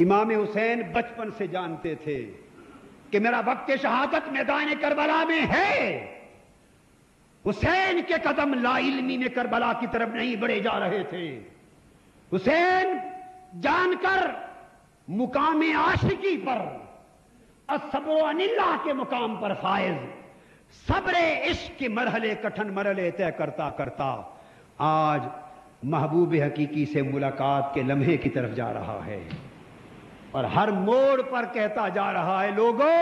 امام حسین بچپن سے جانتے تھے کہ میرا وقت شہادت میدان کربلا میں ہے. حسین کے قدم لا علمی میں کربلا کی طرف نہیں بڑھے جا رہے تھے. حسین جان کر مقام عاشقی پر، الصبر عن اللہ کے مقام پر فائز، صبر عشق کے مرحلے کٹھن مرحلے طے کرتا کرتا آج محبوب حقیقی سے ملاقات کے لمحے کی طرف جا رہا ہے، اور ہر موڑ پر کہتا جا رہا ہے لوگوں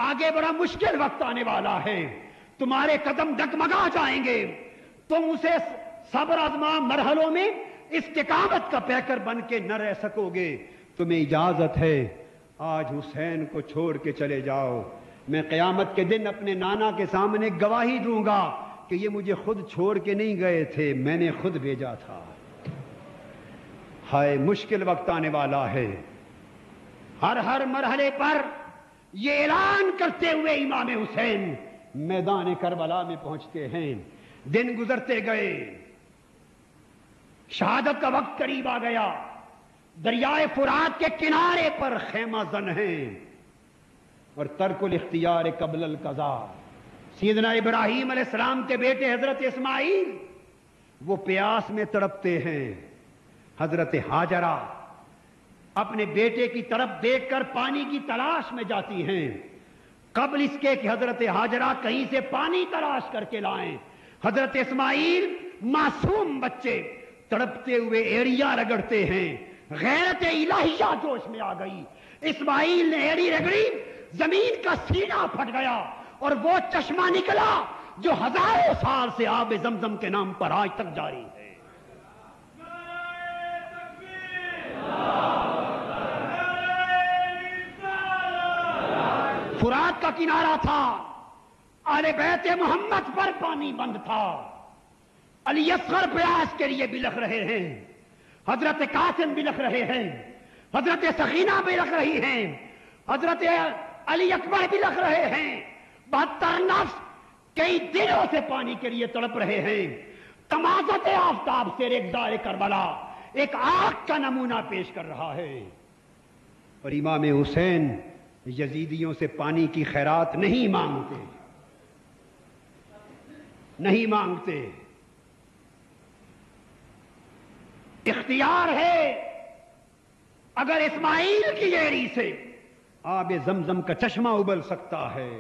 آگے بڑا مشکل وقت آنے والا ہے، تمہارے قدم ڈگمگا جائیں گے، تم اسے صبر آزما مرحلوں میں استقامت کا پیکر بن کے نہ رہ سکو گے. تمہیں اجازت ہے آج حسین کو چھوڑ کے چلے جاؤ. میں قیامت کے دن اپنے نانا کے سامنے گواہی دوں گا کہ یہ مجھے خود چھوڑ کے نہیں گئے تھے، میں نے خود بھیجا تھا. ہائے مشکل وقت آنے والا ہے. ہر مرحلے پر یہ اعلان کرتے ہوئے امام حسین میدان کربلا میں پہنچتے ہیں. دن گزرتے گئے، شہادت کا وقت قریب آ گیا. دریائے فرات کے کنارے پر خیمہ زن ہیں اور ترک الاختیار قبل القضاء. سیدنا ابراہیم علیہ السلام کے بیٹے حضرت اسماعیل وہ پیاس میں تڑپتے ہیں. حضرت ہاجرہ اپنے بیٹے کی طرف دیکھ کر پانی کی تلاش میں جاتی ہیں. قبل اس کے کہ حضرت ہاجرہ کہیں سے پانی تلاش کر کے لائیں، حضرت اسماعیل معصوم بچے تڑپتے ہوئے ایڑیاں رگڑتے ہیں. غیرت الہیہ جوش میں آ گئی. اسماعیل نے ایڑی رگڑی، زمین کا سینہ پھٹ گیا اور وہ چشمہ نکلا جو ہزاروں سال سے آب زمزم کے نام پر آج تک جاری ہے. فرات کا کنارہ تھا، اہل بیت محمد پر پانی بند تھا. علی اصغر پیاس کے لیے بلخ رہے ہیں، حضرت قاسم بلخ رہے ہیں، حضرت سخینہ بلخ رہی ہیں، حضرت علی اکبر بلخ رہے ہیں. 72 نفس کئی دنوں سے پانی کے لیے تڑپ رہے ہیں. تمازت آفتاب سے ریگزار کربلا ایک آگ کا نمونہ پیش کر رہا ہے، اور امام حسین یزیدیوں سے پانی کی خیرات نہیں مانگتے. اختیار ہے اگر اسماعیل کی ایڑی سے آب زمزم کا چشمہ ابل سکتا ہے.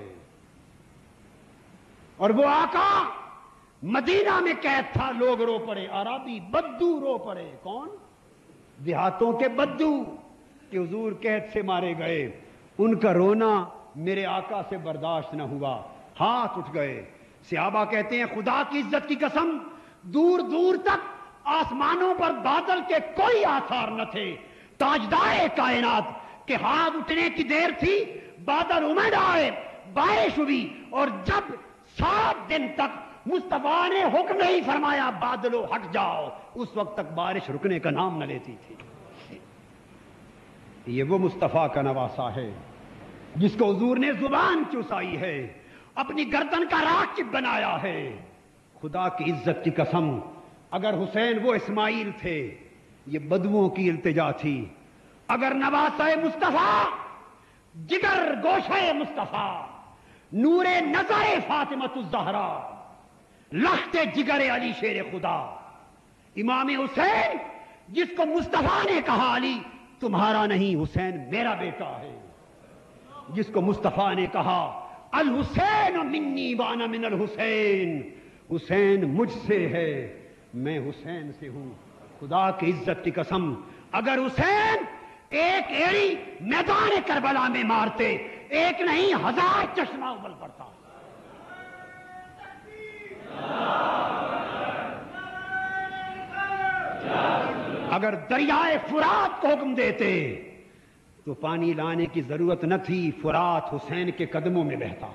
اور وہ آقا مدینہ میں قید تھا، لوگ رو پڑے، عربی بدو رو پڑے. کون؟ دیہاتوں کے بدو کہ حضور قید سے مارے گئے. ان کا رونا میرے آقا سے برداشت نہ ہوا، ہاتھ اٹھ گئے. صحابہ کہتے ہیں خدا کی عزت کی قسم دور دور تک آسمانوں پر بادل کے کوئی آثار نہ تھے. تاجدار کائنات کے ہاتھ اٹھنے کی دیر تھی، بادل امڑ آئے، بارش ہوئی، اور جب 7 دن تک مصطفیٰ نے حکم نہیں فرمایا بادلوں ہٹ جاؤ، اس وقت تک بارش رکنے کا نام نہ لیتی تھی. یہ وہ مصطفیٰ کا نواسا ہے جس کو حضور نے زبان چوسائی ہے، اپنی گردن کا راکب بنایا ہے. خدا کی عزت کی قسم اگر حسین وہ اسماعیل تھے، یہ بدوؤں کی التجا تھی. اگر نواسہ مصطفیٰ، جگر گوشہ مصطفیٰ، نور نظر فاطمۃ الزہرا، لخت جگر علی شیر خدا، امام حسین جس کو مصطفیٰ نے کہا علی تمہارا نہیں حسین میرا بیٹا ہے، جس کو مصطفیٰ نے کہا الحسین منی وانا من الحسین، حسین مجھ سے ہے میں حسین سے ہوں. خدا کی عزت کی قسم اگر حسین ایک ایڑی میدان کربلا میں مارتے، ایک نہیں 1000 چشمہ ابل پڑتا. اگر دریائے فرات کو حکم دیتے تو پانی لانے کی ضرورت نہ تھی، فرات حسین کے قدموں میں بہتا.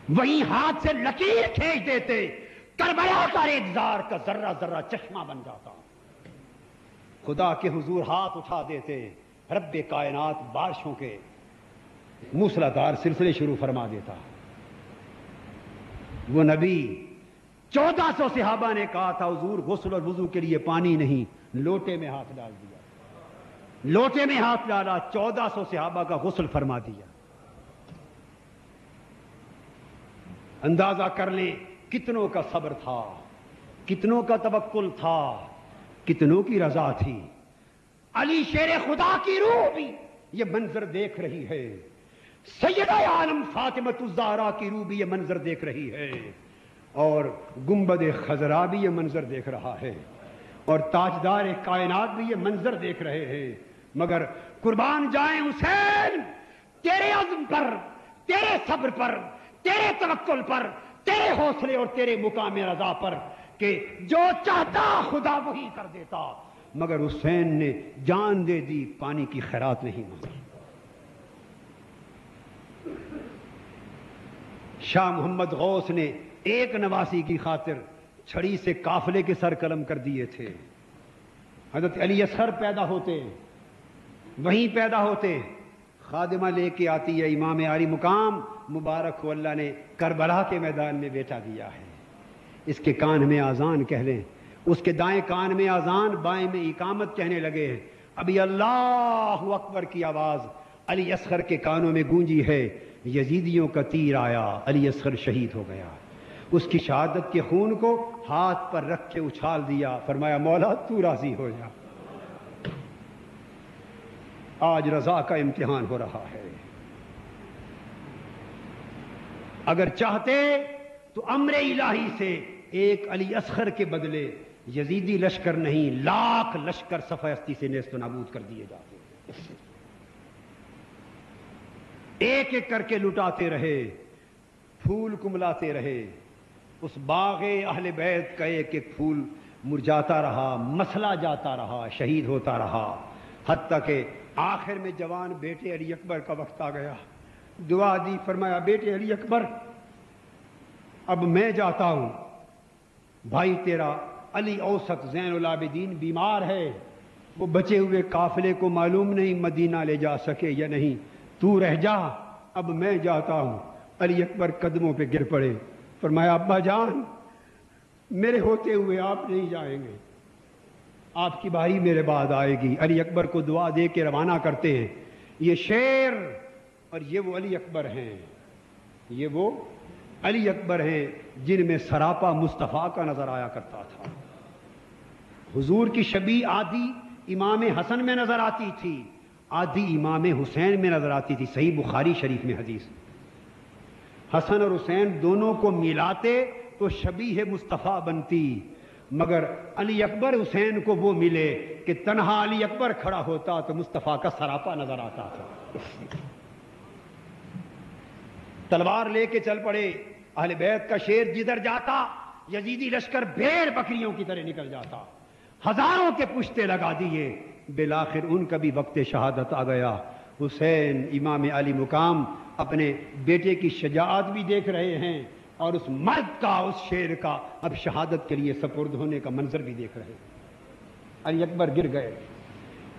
وہیں ہاتھ سے لکیر کھینچ دیتے، کربلا کا ریگزار کا ذرہ ذرہ چشمہ بن جاتا. خدا کے حضور ہاتھ اٹھا دیتے، رب کائنات بارشوں کے موسلادھار سلسلے شروع فرما دیتا. وہ نبی 1400 صحابہ نے کہا تھا حضور غسل اور وضو کے لیے پانی نہیں، لوٹے میں ہاتھ ڈال دیا. لوٹے میں ہاتھ ڈالا, 1400 صحابہ کا غسل فرما دیا. اندازہ کر لیں کتنوں کا صبر تھا, کتنوں کا توکل تھا, کتنوں کی رضا تھی. علی شیر خدا کی روح بھی یہ منظر دیکھ رہی ہے, سیدہ عالم فاطمۃ الزہرا کی روح بھی یہ منظر دیکھ رہی ہے, اور گنبد خضرا بھی یہ منظر دیکھ رہا ہے, اور تاجدار کائنات بھی یہ منظر دیکھ رہے ہیں. مگر قربان جائیں حسین تیرے عزم پر, تیرے صبر پر, تیرے توکل پر, تیرے حوصلے اور تیرے مقام رضا پر, کہ جو چاہتا خدا وہی کر دیتا. مگر حسین نے جان دے دی, پانی کی خیرات نہیں مانگی. شاہ محمد غوث نے ایک نواسی کی خاطر چھڑی سے قافلے کے سر قلم کر دیے تھے. حضرت علی اصغر پیدا ہوتے, وہیں پیدا ہوتے, خادمہ لے کے آتی ہے امام عالی مقام, مبارک ہو اللہ نے کربلا کے میدان میں بیٹا دیا ہے. اس کے کان میں اذان کہہ لیں, اس کے دائیں کان میں اذان, بائیں میں اقامت کہنے لگے ہیں. ابھی اللہ اکبر کی آواز علی اصغر کے کانوں میں گونجی ہے. یزیدیوں کا تیر آیا, علی اصغر شہید ہو گیا. اس کی شہادت کے خون کو ہاتھ پر رکھ کے اچھال دیا, فرمایا مولا تو راضی ہو جا. آج رضا کا امتحان ہو رہا ہے. اگر چاہتے تو امر الہی سے ایک علی اصغر کے بدلے یزیدی لشکر نہیں, لاکھ لشکر صفحہ ہستی سے نیست و نابود کر دیے جاتے. ایک ایک کر کے لٹاتے رہے, پھول کملاتے رہے. اس باغ اہل بیت کا ایک ایک پھول مرجاتا رہا, مسلا جاتا رہا, شہید ہوتا رہا, حتیٰ کہ آخر میں جوان بیٹے علی اکبر کا وقت آ گیا. دعا دی, فرمایا بیٹے علی اکبر اب میں جاتا ہوں, بھائی تیرا علی اوسط زین العابدین بیمار ہے, وہ بچے ہوئے قافلے کو معلوم نہیں مدینہ لے جا سکے یا نہیں, تو رہ جا, اب میں جاتا ہوں. علی اکبر قدموں پہ گر پڑے, فرمایا ابا جان میرے ہوتے ہوئے آپ نہیں جائیں گے, آپ کی باری میرے بعد آئے گی. علی اکبر کو دعا دے کے روانہ کرتے ہیں. یہ شیر اور یہ وہ علی اکبر ہیں, یہ وہ علی اکبر ہیں جن میں سراپا مصطفیٰ کا نظر آیا کرتا تھا. حضور کی شبیہ آدھی امام حسن میں نظر آتی تھی, آدھی امام حسین میں نظر آتی تھی. صحیح بخاری شریف میں حدیث, حسن اور حسین دونوں کو ملاتے تو شبیہ مصطفیٰ بنتی, مگر علی اکبر حسین کو وہ ملے کہ تنہا علی اکبر کھڑا ہوتا تو مصطفیٰ کا سراپا نظر آتا تھا. تلوار لے کے چل پڑے. اہل بیت کا شیر جدھر جاتا یزیدی لشکر بھیڑ بکریوں کی طرح نکل جاتا. ہزاروں کے پشتے لگا دیے, بالآخر ان کا بھی وقت شہادت آ گیا. حسین امام علی مقام اپنے بیٹے کی شجاعت بھی دیکھ رہے ہیں, اور اس مرد کا, اس شیر کا اب شہادت کے لیے سپرد ہونے کا منظر بھی دیکھ رہے ہیں. علی اکبر گر گئے,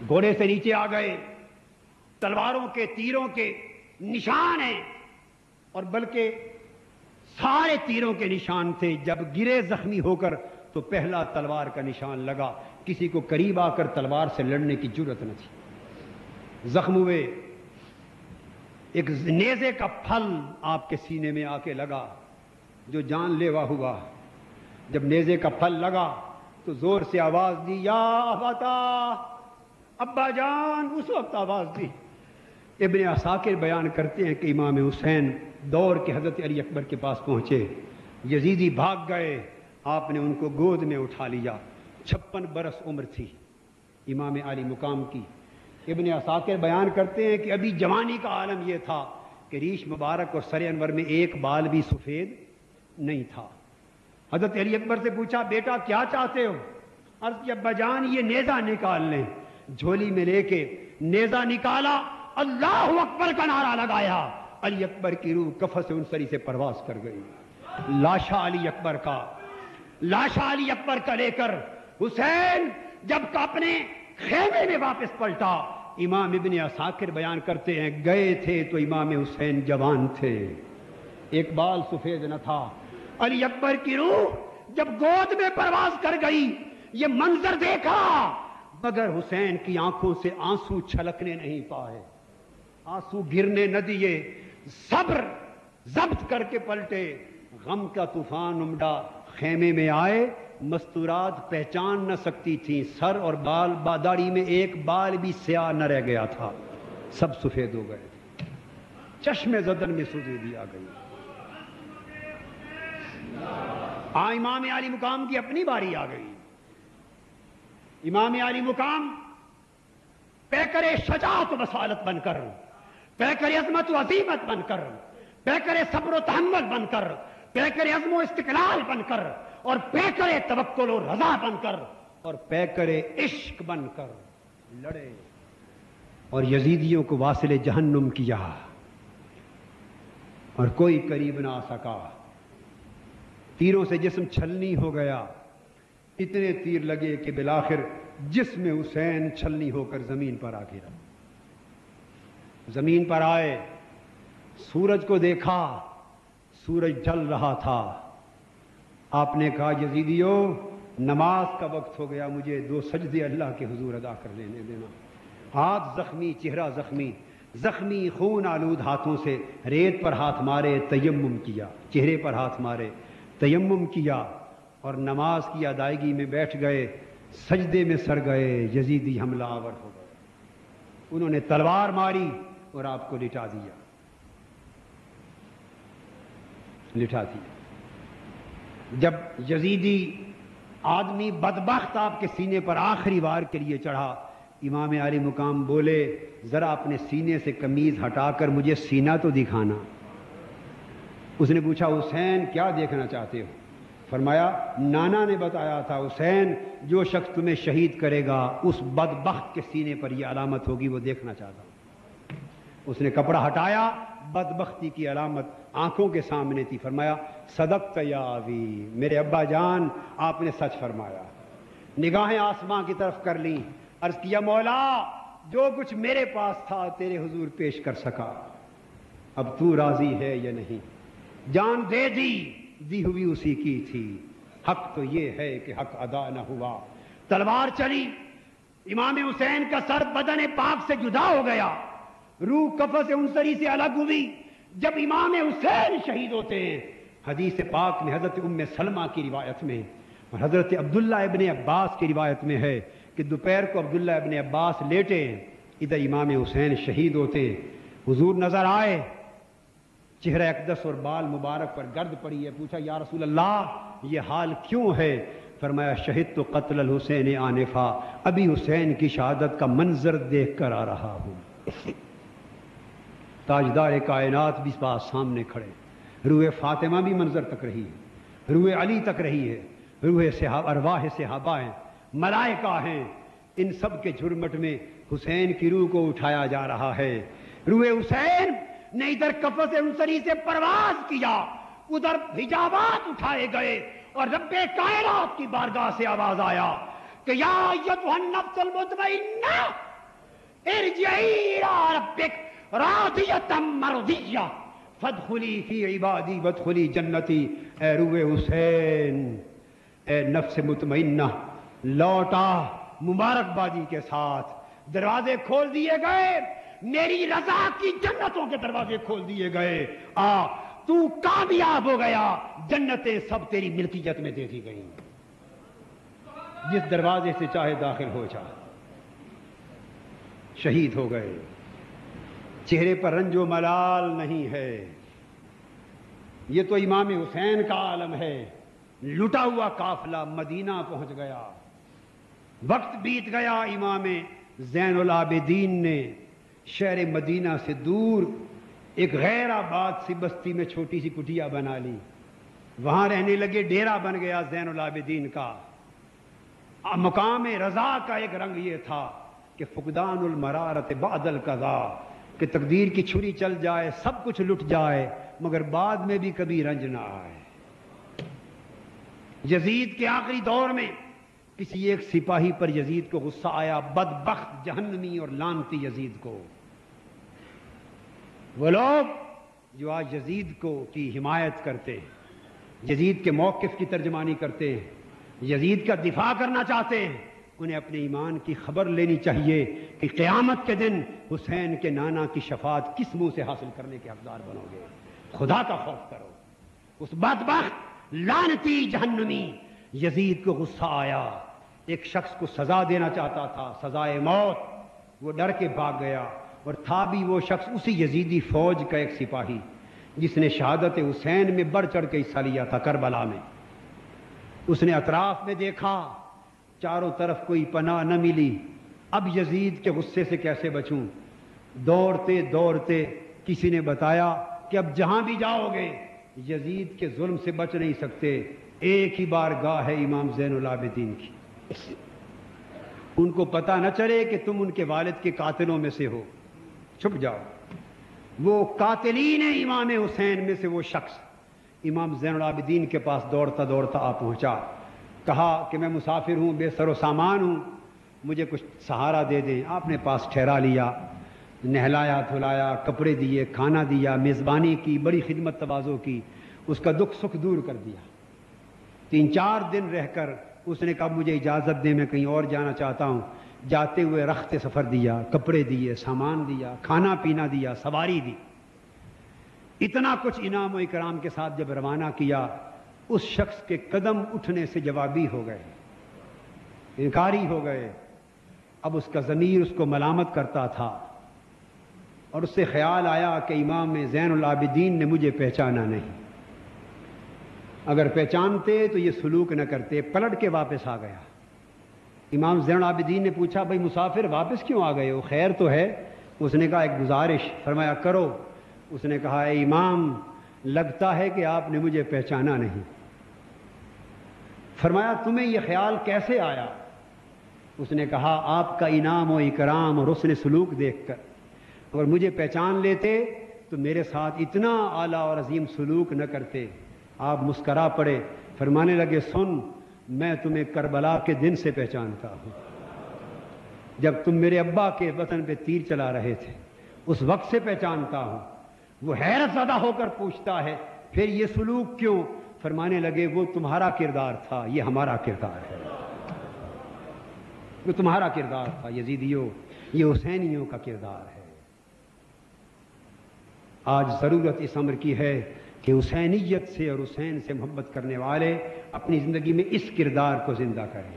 گھوڑے سے نیچے آ گئے, تلواروں کے تیروں کے نشان ہیں, اور بلکہ سارے تیروں کے نشان تھے. جب گرے زخمی ہو کر تو پہلا تلوار کا نشان لگا, کسی کو قریب آ کر تلوار سے لڑنے کی جرت نہ تھی. زخم ہوئے, ایک نیزے کا پھل آپ کے سینے میں آ کے لگا جو جان لیوا ہوا. جب نیزے کا پھل لگا تو زور سے آواز دی, یا ابتا, ابا جان, اس وقت آواز دی. ابن عساکر بیان کرتے ہیں کہ امام حسین دوڑ کے حضرت علی اکبر کے پاس پہنچے. یزیدی بھاگ گئے, آپ نے ان کو گود میں اٹھا لیا. 56 برس عمر تھی امام علی مقام کی. ابن عساکر بیان کرتے ہیں کہ ابھی جوانی کا عالم یہ تھا کہ ریش مبارک اور سر انور میں ایک بال بھی سفید نہیں تھا. حضرت علی اکبر سے پوچھا, بیٹا کیا چاہتے ہو؟ عرض کی, ابا جان یہ نیزہ نکال لیں. جھولی میں لے کے نیزہ نکالا, اللہ اکبر کا نعرہ لگایا. علی اکبر کی روح کفس انصری سے پرواز کر گئی. لاشا علی اکبر کا, لاشا علی اکبر کا لے کر حسین جب اپنے خیمے میں واپس پلٹا, امام ابن عساکر بیان کرتے ہیں گئے تھے تو امام حسین جوان تھے, ایک بال سفید نہ تھا. علی اکبر کی روح جب گود میں پرواز کر گئی, یہ منظر دیکھا, مگر حسین کی آنکھوں سے آنسو چھلکنے نہیں پائے، آنسو گرنے نہ دیے، صبر ضبط کر کے پلٹے، غم کا طوفان امڈا، خیمے میں آئے، مستورات پہچان نہ سکتی تھیں، سر اور بال داڑھی میں ایک بال بھی سیاہ نہ رہ گیا تھا، سب سفید ہو گئے، چشم زدن میں سوزیدگی آ گئی۔ امام علی مقام کی اپنی باری آ گئی۔ امام علی مقام پیکر شجاعت و بصالت بن کر، پیکر عظمت و عظیمت بن کر، پیکر صبر و تحمل بن کر، پیکر عزم و استقلال بن کر، اور پیکر توکل و رضا بن کر، اور پیکر عشق بن کر لڑے اور یزیدیوں کو واصل جہنم کیا، اور کوئی قریب نہ آ سکا۔ تیروں سے جسم چھلنی ہو گیا، اتنے تیر لگے کہ بالآخر جسم حسین چھلنی ہو کر زمین پر آ گرا۔ زمین پر آئے، سورج کو دیکھا، سورج ڈھل رہا تھا۔ آپ نے کہا یزیدیو نماز کا وقت ہو گیا، مجھے 2 سجدے اللہ کے حضور ادا کر لینے دینا۔ ہاتھ زخمی، چہرہ زخمی، زخمی خون آلود ہاتھوں سے ریت پر ہاتھ مارے، تیمم کیا، چہرے پر ہاتھ مارے، تیمم کیا، اور نماز کی ادائیگی میں بیٹھ گئے، سجدے میں سر گئے۔ یزیدی حملہ آور ہو گئے، انہوں نے تلوار ماری اور آپ کو لٹا دیا، لٹا دیا۔ جب یزیدی آدمی بدبخت آپ کے سینے پر آخری وار کے لیے چڑھا، امام علی مقام بولے ذرا اپنے سینے سے قمیض ہٹا کر مجھے سینہ تو دکھانا۔ اس نے پوچھا حسین کیا دیکھنا چاہتے ہو؟ فرمایا نانا نے بتایا تھا حسین جو شخص تمہیں شہید کرے گا اس بدبخت کے سینے پر یہ علامت ہوگی، وہ دیکھنا چاہتا ہوں۔ اس نے کپڑا ہٹایا، بدبختی کی علامت آنکھوں کے سامنے تھی۔ فرمایا صدقت یا ابی، میرے ابا جان آپ نے سچ فرمایا۔ نگاہیں آسماں کی طرف کر لیں، عرض کیا مولا جو کچھ میرے پاس تھا تیرے حضور پیش کر سکا، اب تو راضی ہے یا نہیں؟ جان دے دی ہوئی اسی کی تھی، حق تو یہ ہے کہ حق ادا نہ ہوا۔ تلوار چلی، امام حسین کا سر بدن پاک سے جدا ہو گیا، روح قفس انصری سے الگ ہوئی۔ جب امام حسین شہید ہوتے ہیں، حدیث پاک میں حضرت ام سلمہ کی روایت میں اور حضرت عبداللہ ابن عباس کی روایت میں ہے کہ دوپہر کو عبداللہ ابن عباس لیٹے، ادھر امام حسین شہید ہوتے، حضور نظر آئے، چہرہ اقدس اور بال مبارک پر گرد پڑی ہے۔ پوچھا یا رسول اللہ یہ حال کیوں ہے؟ فرمایا شہید تو قتل الحسین آنفا، ابھی حسین کی شہادت کا منظر دیکھ کر آ رہا ہوں۔ تاجدار کائنات بھی پاس سامنے کھڑے، روح فاطمہ بھی منظر تک رہی ہے، روح علی تک رہی ہے، روح ارواح صحابہ ہیں، ملائکہ ہیں، ان سب کے جھرمٹ میں حسین کی روح کو اٹھایا جا رہا ہے۔ روح حسین نے ادھر قفس انصری سے پرواز کیا، ادھر حجابات اٹھائے گئے، اور رب کائنات کی بارگاہ سے آواز آیا کہ یا ایتھا النفس المطمئنہ ارجعی الی ربک راضیۃ مرضیہ فادخلی فی عبادی وادخلی جنتی۔ اے روح حسین، اے نفس مطمئنہ لوٹا مبارکبادی کے ساتھ، دروازے کھول دیے گئے، میری رضا کی جنتوں کے دروازے کھول دیے گئے، تو کامیاب ہو گیا، جنتیں سب تیری ملکیت میں دے دی گئیں، جس دروازے سے چاہے داخل ہو جا۔ شہید ہو گئے، چہرے پر رنج و ملال نہیں ہے، یہ تو امام حسین کا عالم ہے۔ لٹا ہوا قافلہ مدینہ پہنچ گیا، وقت بیت گیا، امام زین العابدین نے شہر مدینہ سے دور ایک غیر آباد سی بستی میں چھوٹی سی کٹیا بنا لی، وہاں رہنے لگے، ڈیرا بن گیا زین العابدین کا۔ مقام رضا کا ایک رنگ یہ تھا کہ فقدان المرارت بعد القضاء، کہ تقدیر کی چھری چل جائے، سب کچھ لٹ جائے، مگر بعد میں بھی کبھی رنج نہ آئے۔ یزید کے آخری دور میں کسی ایک سپاہی پر یزید کو غصہ آیا، بدبخت جہنمی اور لعنتی یزید کو۔ وہ لوگ جو آج یزید کو کی حمایت کرتے ہیں، یزید کے موقف کی ترجمانی کرتے ہیں، یزید کا دفاع کرنا چاہتے ہیں، انہیں اپنے ایمان کی خبر لینی چاہیے کہ قیامت کے دن حسین کے نانا کی شفاعت کس منہ سے حاصل کرنے کے حقدار بنو گے. خدا کا خوف کرو. اس بدبخت لعنتی جہنمی یزید کو غصہ آیا. ایک شخص کو سزا دینا چاہتا تھا، سزائے موت. وہ ڈر کے بھاگ گیا، اور تھا بھی وہ شخص اسی یزیدی فوج کا ایک سپاہی جس نے شہادت حسین میں بڑھ چڑھ کے حصہ لیا تھا کربلا میں. اس نے اطراف میں دیکھا، چاروں طرف کوئی پناہ نہ ملی. اب یزید کے غصے سے کیسے بچوں؟ دوڑتے دوڑتے کسی نے بتایا کہ اب جہاں بھی جاؤ گے یزید کے ظلم سے بچ نہیں سکتے. ایک ہی بار گاہ ہے امام زین العابدین کی، ان کو پتہ نہ چلے کہ تم ان کے والد کے قاتلوں میں سے ہو، چھپ جاؤ. وہ قاتلین امام حسین میں سے وہ شخص امام زین العابدین کے پاس دوڑتا دوڑتا آ پہنچا. کہا کہ میں مسافر ہوں، بے سر و سامان ہوں، مجھے کچھ سہارا دے دیں. آپ نے پاس ٹھہرا لیا، نہلایا دھلایا، کپڑے دیے، کھانا دیا، میزبانی کی، بڑی خدمت تواضع کی، اس کا دکھ سکھ دور کر دیا. 3-4 دن رہ کر اس نے کہا مجھے اجازت دے، میں کہیں اور جانا چاہتا ہوں. جاتے ہوئے رخت سفر دیا، کپڑے دیے، سامان دیا، کھانا پینا دیا، سواری دی. اتنا کچھ انعام و اکرام کے ساتھ جب روانہ کیا، اس شخص کے قدم اٹھنے سے جوابی ہو گئے، انکاری ہو گئے. اب اس کا ضمیر اس کو ملامت کرتا تھا، اور اس سے خیال آیا کہ امام زین العابدین نے مجھے پہچانا نہیں. اگر پہچانتے تو یہ سلوک نہ کرتے. پلٹ کے واپس آ گیا. امام زین العابدین نے پوچھا بھائی مسافر واپس کیوں آ گئے ہو، خیر تو ہے؟ اس نے کہا ایک گزارش. فرمایا کرو. اس نے کہا اے امام، لگتا ہے کہ آپ نے مجھے پہچانا نہیں. فرمایا تمہیں یہ خیال کیسے آیا؟ اس نے کہا آپ کا انعام و اکرام اور حسن سلوک دیکھ کر. اگر مجھے پہچان لیتے تو میرے ساتھ اتنا اعلیٰ اور عظیم سلوک نہ کرتے. آپ مسکرا پڑے، فرمانے لگے سن، میں تمہیں کربلا کے دن سے پہچانتا ہوں، جب تم میرے ابا کے وطن پہ تیر چلا رہے تھے، اس وقت سے پہچانتا ہوں. وہ حیرت زدہ ہو کر پوچھتا ہے پھر یہ سلوک کیوں؟ فرمانے لگے وہ تمہارا کردار تھا، یہ ہمارا کردار ہے. وہ تمہارا کردار تھا یزیدیوں، یہ حسینیوں کا کردار ہے. آج ضرورت اس امر کی ہے کہ حسینیت سے اور حسین سے محبت کرنے والے اپنی زندگی میں اس کردار کو زندہ کریں،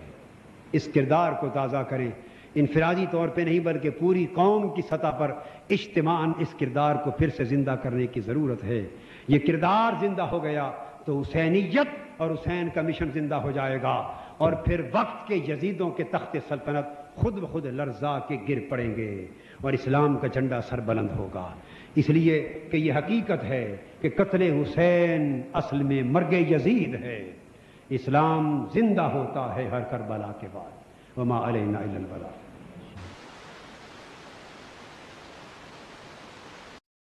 اس کردار کو تازہ کریں. انفرادی طور پہ نہیں بلکہ پوری قوم کی سطح پر اجتماعاً اس کردار کو پھر سے زندہ کرنے کی ضرورت ہے. یہ کردار زندہ ہو گیا تو حسینیت اور حسین کا مشن زندہ ہو جائے گا، اور پھر وقت کے یزیدوں کے تخت سلطنت خود بخود لرزا کے گر پڑیں گے اور اسلام کا جھنڈا سر بلند ہوگا. اس لیے کہ یہ حقیقت ہے کہ قتل حسین اصل میں مرگ یزید ہے. اسلام زندہ ہوتا ہے ہر کربلا کے بعد. وما علینا الا البلاغ.